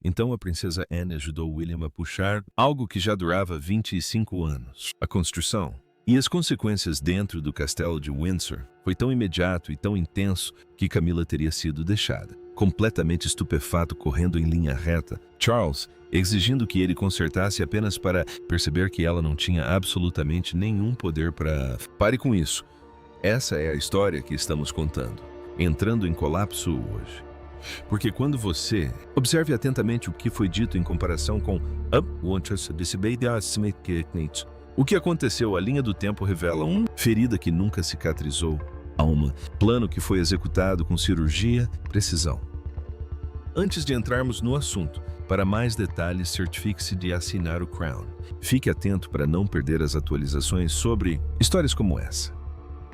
Então a princesa Anne ajudou William a puxar algo que já durava 25 anos, a construção. E as consequências dentro do castelo de Windsor foi tão imediato e tão intenso que Camila teria sido deixada, completamente estupefato, correndo em linha reta, Charles exigindo que ele consertasse apenas para perceber que ela não tinha absolutamente nenhum poder para... Pare com isso. Essa é a história que estamos contando, entrando em colapso hoje. Porque quando você... Observe atentamente o que foi dito em comparação com o que aconteceu. A linha do tempo revela uma ferida que nunca cicatrizou, plano que foi executado com cirurgia e precisão. Antes de entrarmos no assunto, para mais detalhes, certifique-se de assinar o Crown. Fique atento para não perder as atualizações sobre histórias como essa.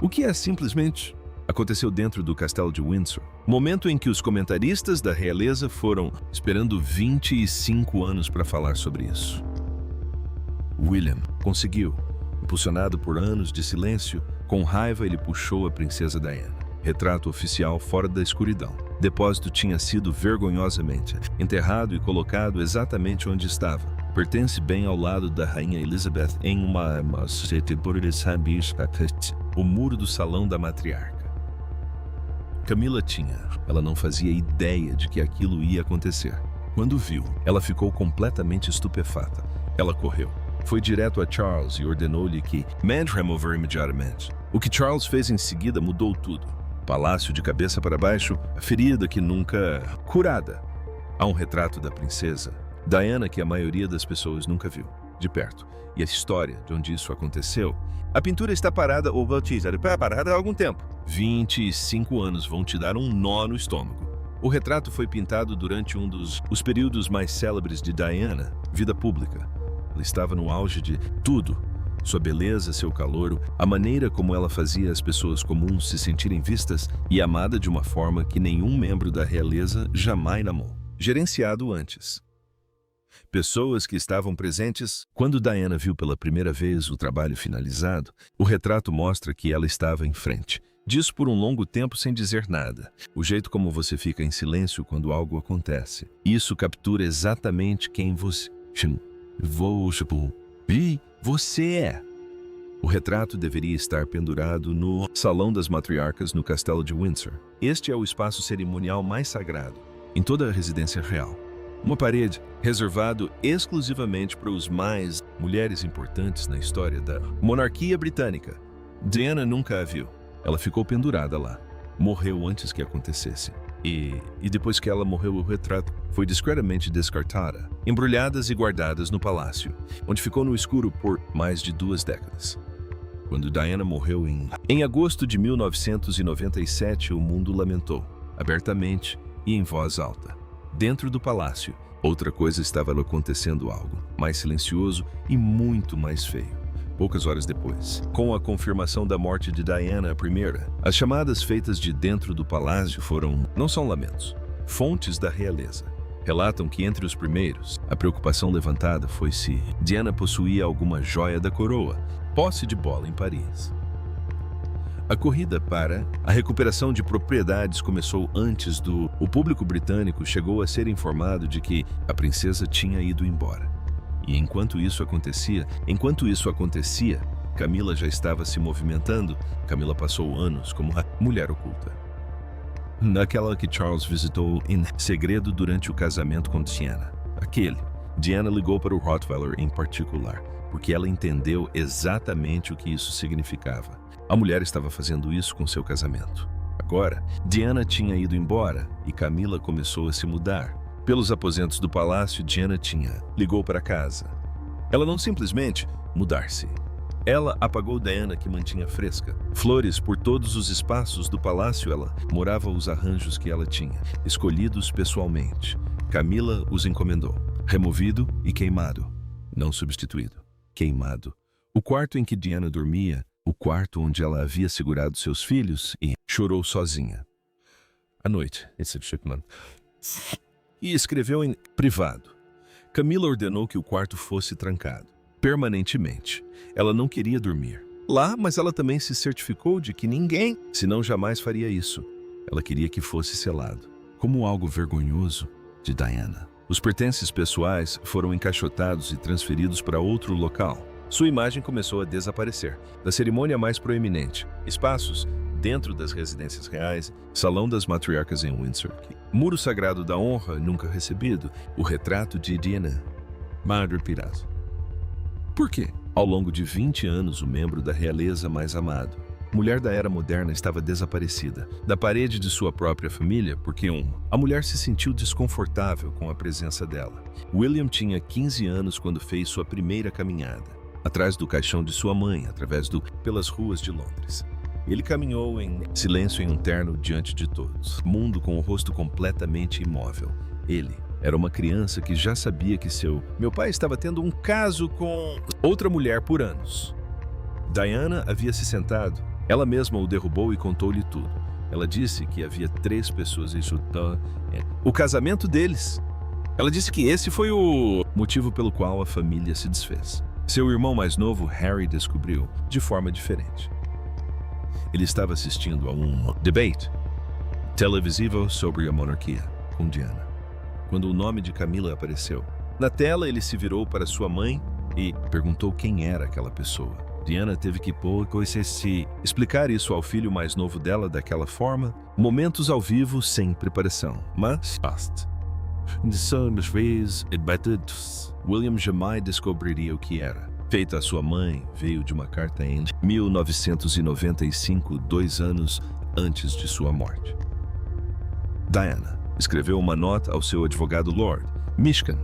O que é simplesmente aconteceu dentro do castelo de Windsor, momento em que os comentaristas da realeza foram esperando 25 anos para falar sobre isso. William conseguiu. Impulsionado por anos de silêncio, com raiva ele puxou a princesa Diana. Retrato oficial fora da escuridão. Depósito tinha sido vergonhosamente enterrado e colocado exatamente onde estava. Pertence bem ao lado da rainha Elizabeth em o muro do salão da matriarca. Camila ela não fazia ideia de que aquilo ia acontecer. Quando viu, ela ficou completamente estupefata. Ela correu. Foi direto a Charles e ordenou-lhe que mande remover imediatamente. O que Charles fez em seguida mudou tudo. Palácio de cabeça para baixo, a ferida que nunca curada. Há um retrato da princesa Diana que a maioria das pessoas nunca viu, de perto. E a história de onde isso aconteceu. A pintura está parada ou parada há algum tempo. 25 anos vão te dar um nó no estômago. O retrato foi pintado durante um dos períodos mais célebres de Diana, vida pública. Ela estava no auge de tudo. Sua beleza, seu calor, a maneira como ela fazia as pessoas comuns se sentirem vistas e amada de uma forma que nenhum membro da realeza jamais amou. Gerenciado antes. Pessoas que estavam presentes. Quando Diana viu pela primeira vez o trabalho finalizado, o retrato mostra que ela estava em frente. Diz por um longo tempo sem dizer nada. O jeito como você fica em silêncio quando algo acontece. Isso captura exatamente quem você é. O retrato deveria estar pendurado no Salão das Matriarcas no Castelo de Windsor. Este é o espaço cerimonial mais sagrado em toda a residência real. Uma parede reservado exclusivamente para os mais mulheres importantes na história da monarquia britânica. Diana nunca a viu. Ela ficou pendurada lá. Morreu antes que acontecesse. E depois que ela morreu, o retrato foi discretamente descartada, embrulhadas e guardadas no palácio, onde ficou no escuro por mais de 2 décadas. Quando Diana morreu em agosto de 1997, o mundo lamentou, abertamente e em voz alta. Dentro do palácio, outra coisa estava acontecendo, algo mais silencioso e muito mais feio. Poucas horas depois, com a confirmação da morte de Diana I, as chamadas feitas de dentro do palácio não são lamentos. Fontes da realeza relatam que entre os primeiros, a preocupação levantada foi se Diana possuía alguma joia da coroa, posse de bola em Paris. A corrida para a recuperação de propriedades começou antes o público britânico chegou a ser informado de que a princesa tinha ido embora. E enquanto isso acontecia, Camila já estava se movimentando. Camila passou anos como a mulher oculta. Naquela que Charles visitou em segredo durante o casamento com Diana. Diana ligou para o Rottweiler em particular, porque ela entendeu exatamente o que isso significava. A mulher estava fazendo isso com seu casamento. Agora, Diana tinha ido embora e Camila começou a se mudar. Pelos aposentos do palácio, Diana ligou para casa. Ela não simplesmente mudar-se. Ela apagou Diana, que mantinha fresca. Flores por todos os espaços do palácio. Ela morava os arranjos que ela tinha, escolhidos pessoalmente. Camila os encomendou. Removido e queimado. Não substituído. Queimado. O quarto em que Diana dormia, o quarto onde ela havia segurado seus filhos e chorou sozinha. À noite, e escreveu em privado. Camila ordenou que o quarto fosse trancado, permanentemente. Ela não queria dormir lá, mas ela também se certificou de que ninguém, senão jamais faria isso. Ela queria que fosse selado, como algo vergonhoso de Diana. Os pertences pessoais foram encaixotados e transferidos para outro local. Sua imagem começou a desaparecer. Da cerimônia mais proeminente, espaços dentro das residências reais, Salão das Matriarcas em Windsor, Muro Sagrado da Honra nunca recebido, o retrato de Diana, Madre Pirazo. Por quê? Ao longo de 20 anos, o membro da realeza mais amado, mulher da era moderna, estava desaparecida da parede de sua própria família porque a mulher se sentiu desconfortável com a presença dela. William tinha 15 anos quando fez sua primeira caminhada, atrás do caixão de sua mãe, pelas ruas de Londres. Ele caminhou em silêncio em um terno diante de todos, mundo com o rosto completamente imóvel. Ele era uma criança que já sabia que meu pai estava tendo um caso com outra mulher por anos. Diana havia se sentado. Ela mesma o derrubou e contou-lhe tudo. Ela disse que havia 3 pessoas em o casamento deles. Ela disse que esse foi o motivo pelo qual a família se desfez. Seu irmão mais novo, Harry, descobriu de forma diferente. Ele estava assistindo a um debate televisivo sobre a monarquia com Diana, quando o nome de Camila apareceu. Na tela, ele se virou para sua mãe e perguntou quem era aquela pessoa. Diana teve que explicar isso ao filho mais novo dela daquela forma. Momentos ao vivo sem preparação, mas William jamais descobriria o que era. Feita a sua mãe, veio de uma carta em 1995, 2 anos antes de sua morte. Diana escreveu uma nota ao seu advogado Lord Mishkin.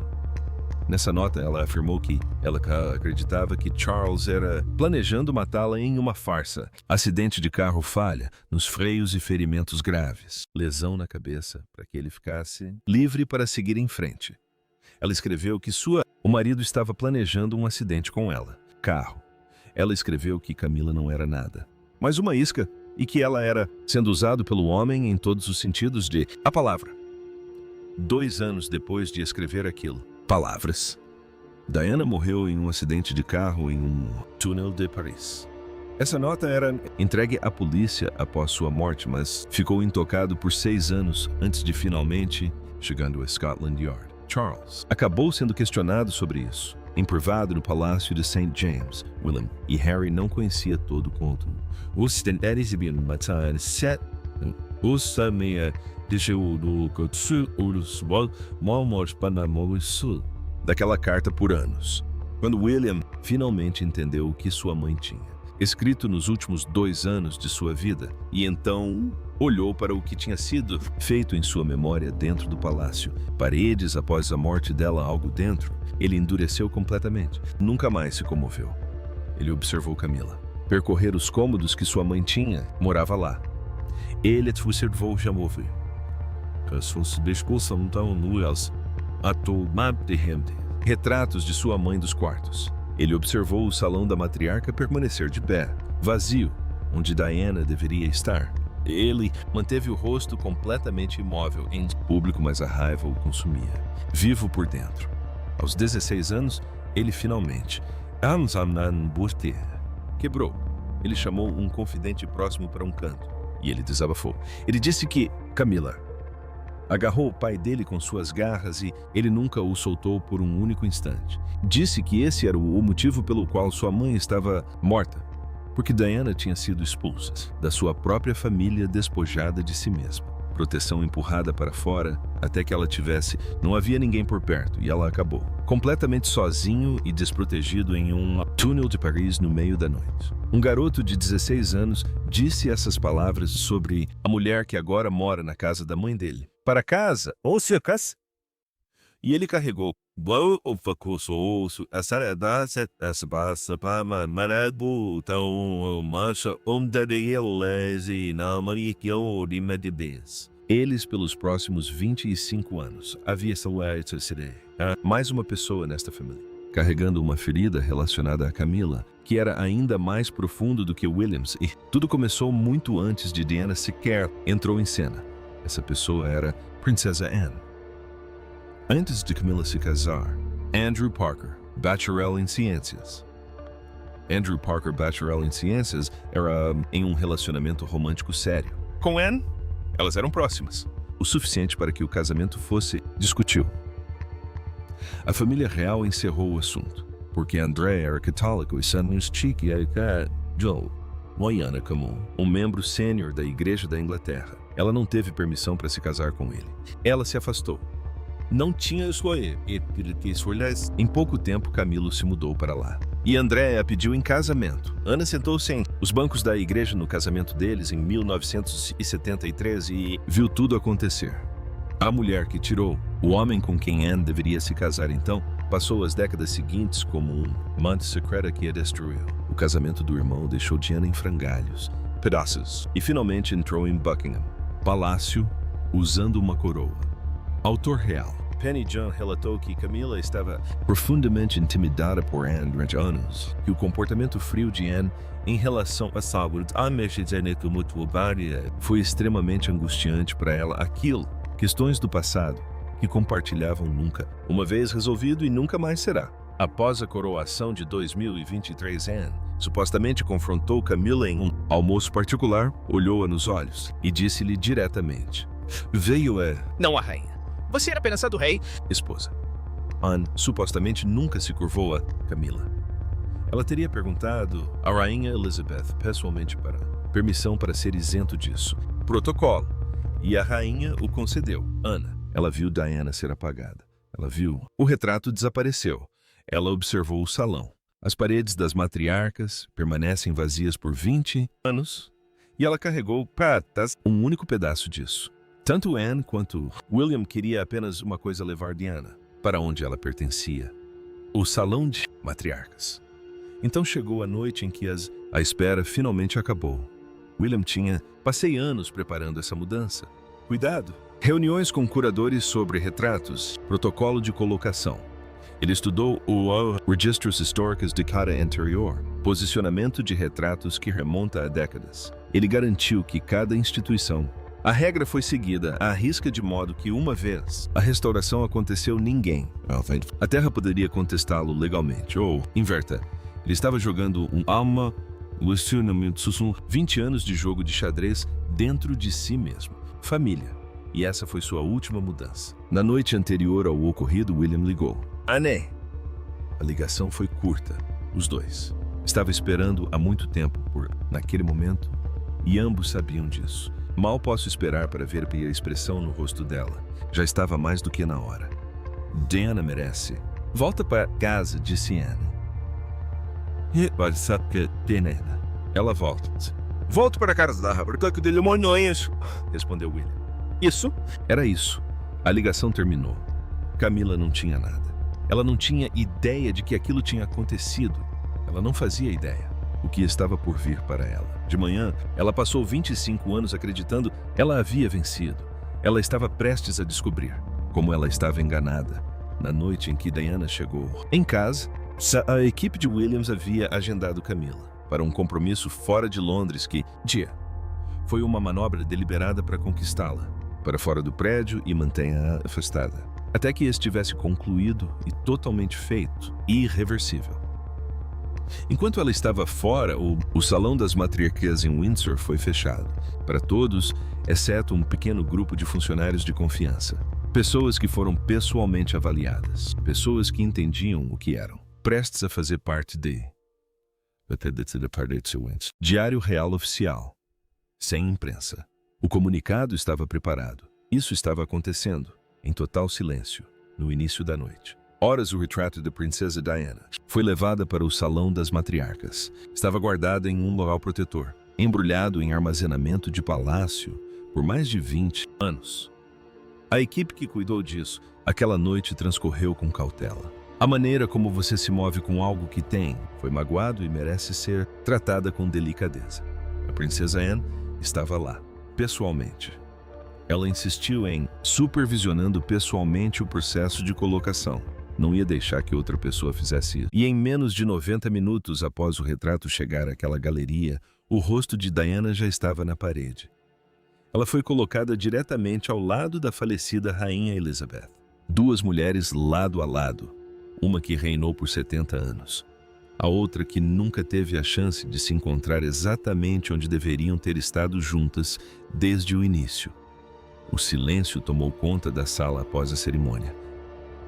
Nessa nota, ela afirmou que ela acreditava que Charles era planejando matá-la em uma farsa. Acidente de carro, falha nos freios e ferimentos graves. Lesão na cabeça para que ele ficasse livre para seguir em frente. Ela escreveu que o marido estava planejando um acidente com ela. Carro. Ela escreveu que Camila não era nada, mas uma isca, e que ela era sendo usado pelo homem em todos os sentidos de a palavra. 2 anos depois de escrever aquilo, palavras, Diana morreu em um acidente de carro em um túnel de Paris. Essa nota era entregue à polícia após sua morte, mas ficou intocado por 6 anos antes de finalmente chegando a Scotland Yard. Charles acabou sendo questionado sobre isso, em privado no Palácio de St. James. William e Harry não conhecia todo o conto. Daquela carta por anos, quando William finalmente entendeu o que sua mãe tinha escrito nos últimos 2 anos de sua vida, e então olhou para o que tinha sido feito em sua memória dentro do palácio. Paredes após a morte dela, algo dentro. Ele endureceu completamente. Nunca mais se comoveu. Ele observou Camila percorrer os cômodos que sua mãe tinha. Morava lá. Ele observou Jamove. Retratos de sua mãe dos quartos. Ele observou o salão da matriarca permanecer de pé, vazio, onde Diana deveria estar. Ele manteve o rosto completamente imóvel em público, mas a raiva o consumia, vivo por dentro. Aos 16 anos, ele finalmente quebrou. Ele chamou um confidente próximo para um canto e ele desabafou. Ele disse que Camila agarrou o pai dele com suas garras e ele nunca o soltou por um único instante. Disse que esse era o motivo pelo qual sua mãe estava morta, porque Diana tinha sido expulsa da sua própria família, despojada de si mesma. Proteção empurrada para fora até que ela não havia ninguém por perto e ela acabou completamente sozinho e desprotegido em um túnel de Paris no meio da noite. Um garoto de 16 anos disse essas palavras sobre a mulher que agora mora na casa da mãe dele. Para casa, ou se casa. E ele carregou. Eles pelos próximos 25 anos. Havia mais uma pessoa nesta família, carregando uma ferida relacionada a Camila, que era ainda mais profundo do que Williams, e tudo começou muito antes de Diana sequer entrou em cena. Essa pessoa era Princesa Anne. Antes de Camila se casar, Andrew Parker, bacharel em ciências. Andrew Parker, bacharel em ciências, era em um relacionamento romântico sério. Com Anne, elas eram próximas, o suficiente para que o casamento fosse discutido. A família real encerrou o assunto, porque André era católico e Samuels Chique era Joe Moyana como um membro sênior da Igreja da Inglaterra. Ela não teve permissão para se casar com ele. Ela se afastou. Não tinha escolha. Em pouco tempo, Camilo se mudou para lá. E André a pediu em casamento. Ana sentou-se em os bancos da igreja no casamento deles em 1973 e viu tudo acontecer. A mulher que tirou o homem com quem Anne deveria se casar então, passou as décadas seguintes como um amante secreta que a destruiu. O casamento do irmão deixou Diana em frangalhos, pedaços, e finalmente entrou em Buckingham Palácio usando uma coroa. Autor real. Penny John relatou que Camila estava profundamente intimidada por Anne durante anos, que o comportamento frio de Anne em relação à saúde foi extremamente angustiante para ela. Questões do passado que compartilhavam nunca, uma vez resolvido e nunca mais será. Após a coroação de 2023, Anne supostamente confrontou Camila em um almoço particular, olhou-a nos olhos e disse-lhe diretamente: "Veio Não a rainha. Você era apenas a do rei." esposa. Anne supostamente nunca se curvou a Camila. Ela teria perguntado à rainha Elizabeth pessoalmente para permissão para ser isento disso. Protocolo. E a rainha o concedeu. Ela viu Diana ser apagada. Ela viu. O retrato desapareceu. Ela observou o salão. As paredes das matriarcas permanecem vazias por 20 anos e ela carregou patas um único pedaço disso. Tanto Anne quanto William queria apenas uma coisa: levar Diana para onde ela pertencia. O salão de matriarcas. Então chegou a noite em que a espera finalmente acabou. William passei anos preparando essa mudança. Cuidado! Reuniões com curadores sobre retratos, protocolo de colocação. Ele estudou o Registros Históricos de cada anterior, posicionamento de retratos que remonta a décadas. Ele garantiu que cada instituição. A regra foi seguida à risca, de modo que, uma vez a restauração aconteceu, a Terra poderia contestá-lo legalmente. Ou, inverta, ele estava jogando 20 anos de jogo de xadrez dentro de si mesmo. Família. E essa foi sua última mudança. Na noite anterior ao ocorrido, William ligou. Anne. A ligação foi curta. Os dois. Estava esperando há muito tempo naquele momento, e ambos sabiam disso. Mal posso esperar para ver a expressão no rosto dela. Já estava mais do que na hora. Diana merece. Volta para casa, disse Anne. Ela volta. Volto para casa da porque dele mononhas, respondeu William. Isso? Era isso. A ligação terminou. Camila não tinha nada. Ela não tinha ideia de que aquilo tinha acontecido. Ela não fazia ideia o que estava por vir para ela. De manhã, ela passou 25 anos acreditando ela havia vencido. Ela estava prestes a descobrir como ela estava enganada. Na noite em que Diana chegou em casa, a equipe de Williams havia agendado Camila para um compromisso fora de Londres foi uma manobra deliberada para conquistá-la, para fora do prédio e mantenha-a afastada, até que estivesse concluído e totalmente feito, irreversível. Enquanto ela estava fora, o salão das matriarquias em Windsor foi fechado, para todos, exceto um pequeno grupo de funcionários de confiança. Pessoas que foram pessoalmente avaliadas, pessoas que entendiam o que eram, prestes a fazer parte de Diário Real Oficial, sem imprensa. O comunicado estava preparado. Isso estava acontecendo, em total silêncio, no início da noite. Horas o retrato da princesa Diana foi levada para o salão das matriarcas. Estava guardada em um local protetor, embrulhado em armazenamento de palácio por mais de 20 anos. A equipe que cuidou disso, aquela noite transcorreu com cautela. A maneira como você se move com algo que foi magoado e merece ser tratada com delicadeza. A princesa Anne estava lá, pessoalmente. Ela insistiu em supervisionando pessoalmente o processo de colocação. Não ia deixar que outra pessoa fizesse isso. E em menos de 90 minutos após o retrato chegar àquela galeria, o rosto de Diana já estava na parede. Ela foi colocada diretamente ao lado da falecida Rainha Elizabeth. Duas mulheres lado a lado, uma que reinou por 70 anos, a outra que nunca teve a chance de se encontrar exatamente onde deveriam ter estado juntas desde o início. O silêncio tomou conta da sala após a cerimônia.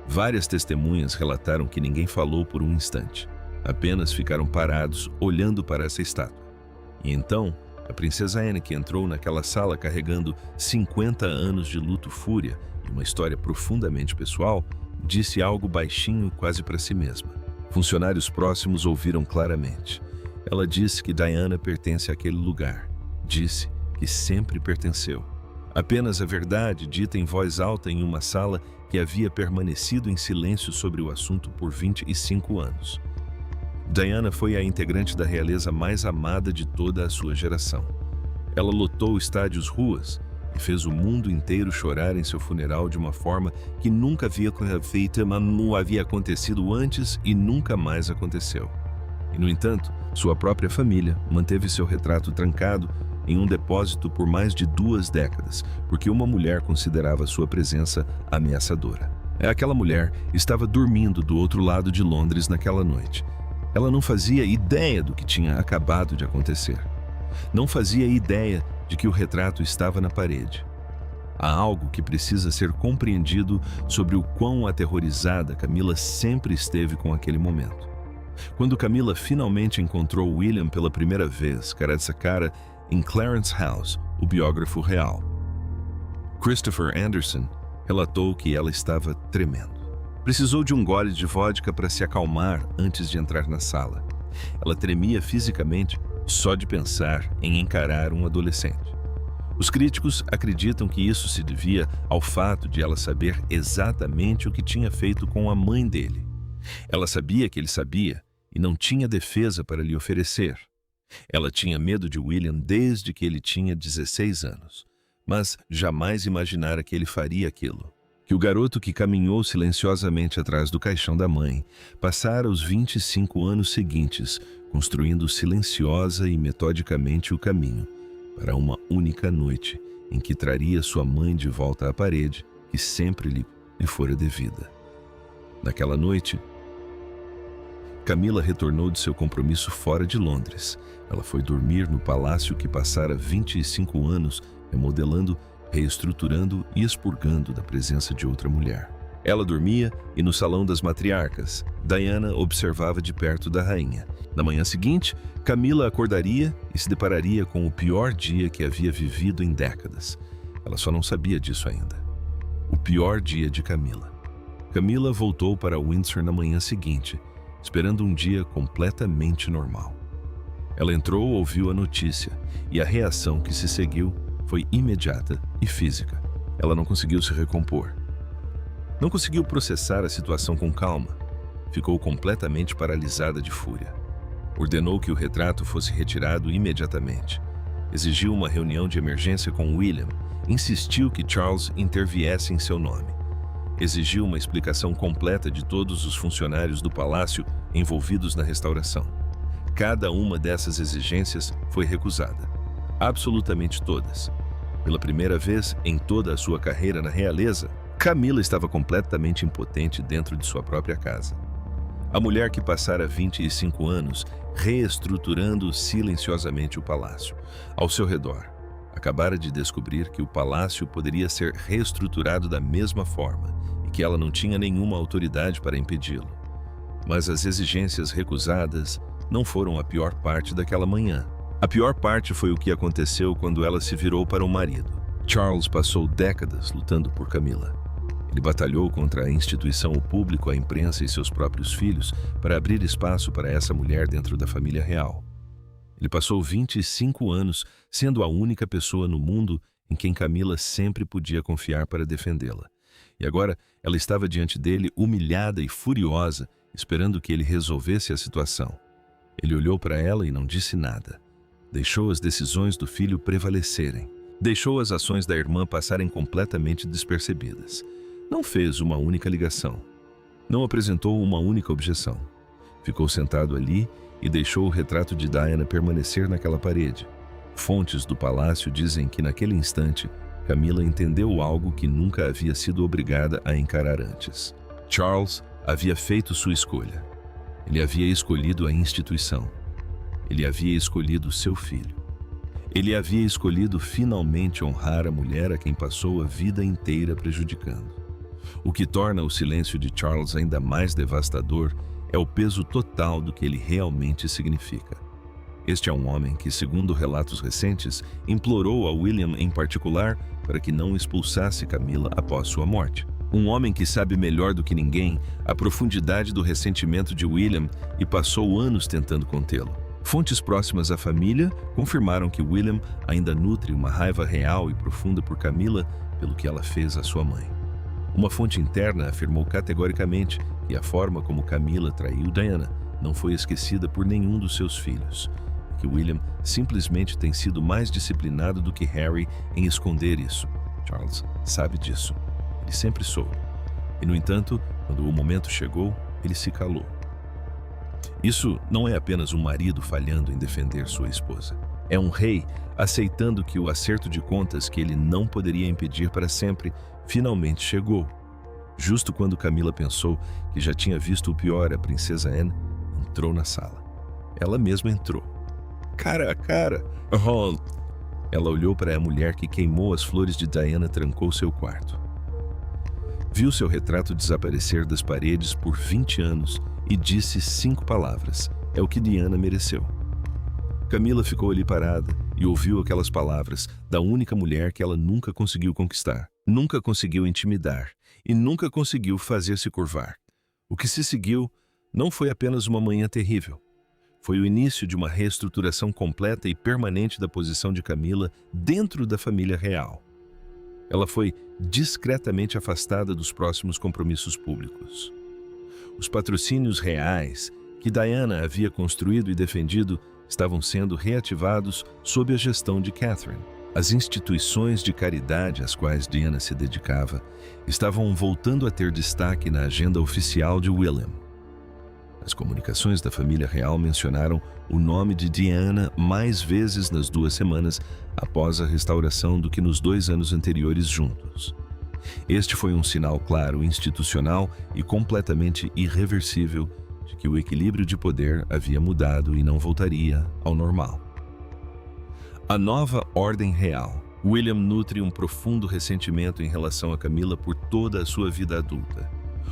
Várias testemunhas relataram que ninguém falou por um instante. Apenas ficaram parados olhando para essa estátua. E então, a princesa Anne entrou naquela sala carregando 50 anos de luto, fúria e uma história profundamente pessoal, disse algo baixinho quase para si mesma. Funcionários próximos ouviram claramente. Ela disse que Diana pertence àquele lugar. Disse que sempre pertenceu. Apenas a verdade dita em voz alta em uma sala que havia permanecido em silêncio sobre o assunto por 25 anos. Diana foi a integrante da realeza mais amada de toda a sua geração. Ela lotou estádios, ruas e fez o mundo inteiro chorar em seu funeral de uma forma que nunca havia feito, mas não havia acontecido antes e nunca mais aconteceu. E, no entanto, sua própria família manteve seu retrato trancado em um depósito por mais de 2 décadas, porque uma mulher considerava sua presença ameaçadora. Aquela mulher estava dormindo do outro lado de Londres naquela noite. Ela não fazia ideia do que tinha acabado de acontecer. Não fazia ideia de que o retrato estava na parede. Há algo que precisa ser compreendido sobre o quão aterrorizada Camila sempre esteve com aquele momento. Quando Camila finalmente encontrou William pela primeira vez, cara a cara, em Clarence House, o biógrafo real, Christopher Anderson, relatou que ela estava tremendo. Precisou de um gole de vodka para se acalmar antes de entrar na sala. Ela tremia fisicamente só de pensar em encarar um adolescente. Os críticos acreditam que isso se devia ao fato de ela saber exatamente o que tinha feito com a mãe dele. Ela sabia que ele sabia e não tinha defesa para lhe oferecer. Ela tinha medo de William desde que ele tinha 16 anos, mas jamais imaginara que ele faria aquilo. Que o garoto que caminhou silenciosamente atrás do caixão da mãe passara os 25 anos seguintes construindo silenciosa e metodicamente o caminho para uma única noite em que traria sua mãe de volta à parede que sempre lhe fora devida. Naquela noite, Camila retornou de seu compromisso fora de Londres. Ela foi dormir no palácio que passara 25 anos remodelando, reestruturando e expurgando da presença de outra mulher. Ela dormia e no salão das matriarcas, Diana observava de perto da rainha. Na manhã seguinte, Camila acordaria e se depararia com o pior dia que havia vivido em décadas. Ela só não sabia disso ainda. O pior dia de Camila. Camila voltou para Windsor na manhã seguinte, esperando um dia completamente normal. Ela entrou, ouviu a notícia, e a reação que se seguiu foi imediata e física. Ela não conseguiu se recompor. Não conseguiu processar a situação com calma. Ficou completamente paralisada de fúria. Ordenou que o retrato fosse retirado imediatamente. Exigiu uma reunião de emergência com William. Insistiu que Charles interviesse em seu nome. Exigiu uma explicação completa de todos os funcionários do palácio envolvidos na restauração. Cada uma dessas exigências foi recusada. Absolutamente todas. Pela primeira vez em toda a sua carreira na realeza, Camila estava completamente impotente dentro de sua própria casa. A mulher que passara 25 anos reestruturando silenciosamente o palácio. Ao seu redor, acabara de descobrir que o palácio poderia ser reestruturado da mesma forma e que ela não tinha nenhuma autoridade para impedi-lo. Mas as exigências recusadas não foram a pior parte daquela manhã. A pior parte foi o que aconteceu quando ela se virou para o marido. Charles passou décadas lutando por Camila. Ele batalhou contra a instituição, o público, a imprensa e seus próprios filhos para abrir espaço para essa mulher dentro da família real. Ele passou 25 anos sendo a única pessoa no mundo em quem Camila sempre podia confiar para defendê-la. E agora ela estava diante dele, humilhada e furiosa, esperando que ele resolvesse a situação. Ele olhou para ela e não disse nada. Deixou as decisões do filho prevalecerem. Deixou as ações da irmã passarem completamente despercebidas. Não fez uma única ligação. Não apresentou uma única objeção. Ficou sentado ali e deixou o retrato de Diana permanecer naquela parede. Fontes do palácio dizem que naquele instante, Camila entendeu algo que nunca havia sido obrigada a encarar antes. Charles havia feito sua escolha. Ele havia escolhido a instituição. Ele havia escolhido seu filho. Ele havia escolhido finalmente honrar a mulher a quem passou a vida inteira prejudicando. O que torna o silêncio de Charles ainda mais devastador é o peso total do que ele realmente significa. Este é um homem que, segundo relatos recentes, implorou a William em particular para que não expulsasse Camila após sua morte. Um homem que sabe melhor do que ninguém a profundidade do ressentimento de William e passou anos tentando contê-lo. Fontes próximas à família confirmaram que William ainda nutre uma raiva real e profunda por Camila pelo que ela fez à sua mãe. Uma fonte interna afirmou categoricamente que a forma como Camila traiu Diana não foi esquecida por nenhum dos seus filhos, que William simplesmente tem sido mais disciplinado do que Harry em esconder isso. Charles sabe disso. Ele sempre soube. E, no entanto, quando o momento chegou, ele se calou. Isso não é apenas um marido falhando em defender sua esposa. É um rei aceitando que o acerto de contas que ele não poderia impedir para sempre finalmente chegou. Justo quando Camila pensou que já tinha visto o pior, a princesa Anne entrou na sala. Ela mesma entrou. Cara a cara. Ela olhou para a mulher que queimou as flores de Diana e trancou seu quarto. Viu seu retrato desaparecer das paredes por 20 anos e disse 5 palavras. É o que Diana mereceu. Camila ficou ali parada e ouviu aquelas palavras da única mulher que ela nunca conseguiu conquistar, nunca conseguiu intimidar e nunca conseguiu fazer-se curvar. O que se seguiu não foi apenas uma manhã terrível. Foi o início de uma reestruturação completa e permanente da posição de Camila dentro da família real. Ela foi discretamente afastada dos próximos compromissos públicos. Os patrocínios reais que Diana havia construído e defendido estavam sendo reativados sob a gestão de Catherine. As instituições de caridade às quais Diana se dedicava estavam voltando a ter destaque na agenda oficial de William. As comunicações da família real mencionaram o nome de Diana mais vezes nas 2 semanas após a restauração do que nos 2 anos anteriores juntos. Este foi um sinal claro, institucional e completamente irreversível de que o equilíbrio de poder havia mudado e não voltaria ao normal. A nova ordem real. William nutre um profundo ressentimento em relação a Camila por toda a sua vida adulta.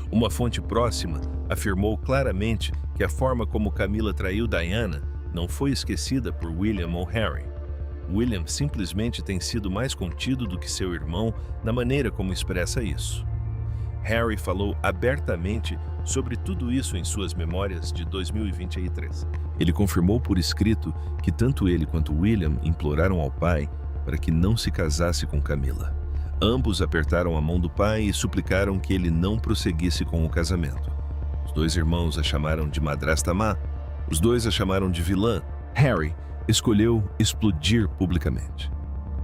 Uma fonte próxima afirmou claramente que a forma como Camila traiu Diana não foi esquecida por William ou Harry. William simplesmente tem sido mais contido do que seu irmão na maneira como expressa isso. Harry falou abertamente sobre tudo isso em suas memórias de 2023. Ele confirmou por escrito que tanto ele quanto William imploraram ao pai para que não se casasse com Camila. Ambos apertaram a mão do pai e suplicaram que ele não prosseguisse com o casamento. Os 2 irmãos a chamaram de madrasta má, os 2 a chamaram de vilã. Harry escolheu explodir publicamente.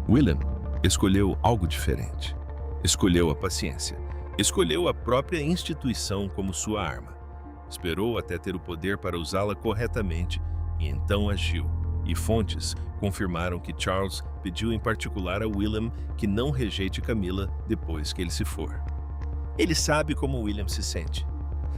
William escolheu algo diferente. Escolheu a paciência. Escolheu a própria instituição como sua arma. Esperou até ter o poder para usá-la corretamente e então agiu. E fontes confirmaram que Charles pediu em particular a William que não rejeite Camila depois que ele se for. Ele sabe como William se sente.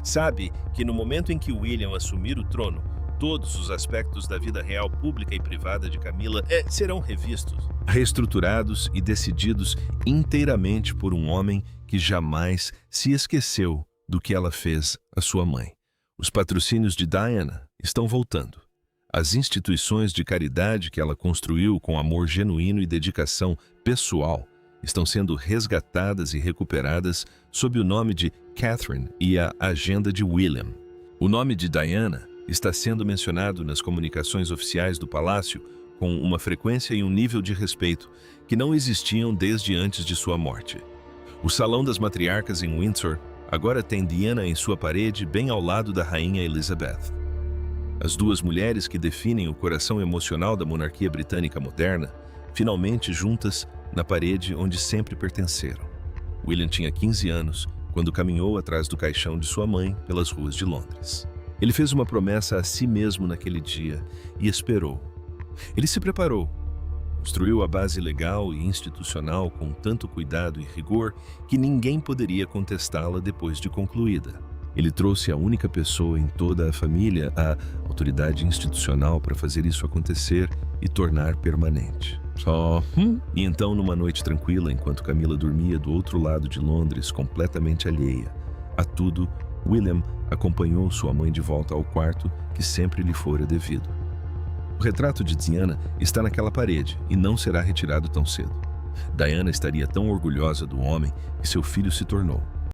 Sabe que no momento em que William assumir o trono, todos os aspectos da vida real, pública e privada de Camila serão revistos, reestruturados e decididos inteiramente por um homem que jamais se esqueceu do que ela fez à sua mãe. Os patrocínios de Diana estão voltando. As instituições de caridade que ela construiu com amor genuíno e dedicação pessoal estão sendo resgatadas e recuperadas sob o nome de Catherine e a agenda de William. O nome de Diana está sendo mencionado nas comunicações oficiais do palácio com uma frequência e um nível de respeito que não existiam desde antes de sua morte. O Salão das Matriarcas em Windsor agora tem Diana em sua parede bem ao lado da Rainha Elizabeth. As 2 mulheres que definem o coração emocional da monarquia britânica moderna, finalmente juntas na parede onde sempre pertenceram. William tinha 15 anos quando caminhou atrás do caixão de sua mãe pelas ruas de Londres. Ele fez uma promessa a si mesmo naquele dia e esperou. Ele se preparou, construiu a base legal e institucional com tanto cuidado e rigor que ninguém poderia contestá-la depois de concluída. Ele trouxe a única pessoa em toda a família, a autoridade institucional, para fazer isso acontecer e tornar permanente. E então, numa noite tranquila, enquanto Camila dormia do outro lado de Londres, completamente alheia a tudo, William acompanhou sua mãe de volta ao quarto que sempre lhe fora devido. O retrato de Diana está naquela parede e não será retirado tão cedo. Diana estaria tão orgulhosa do homem que seu filho se tornou.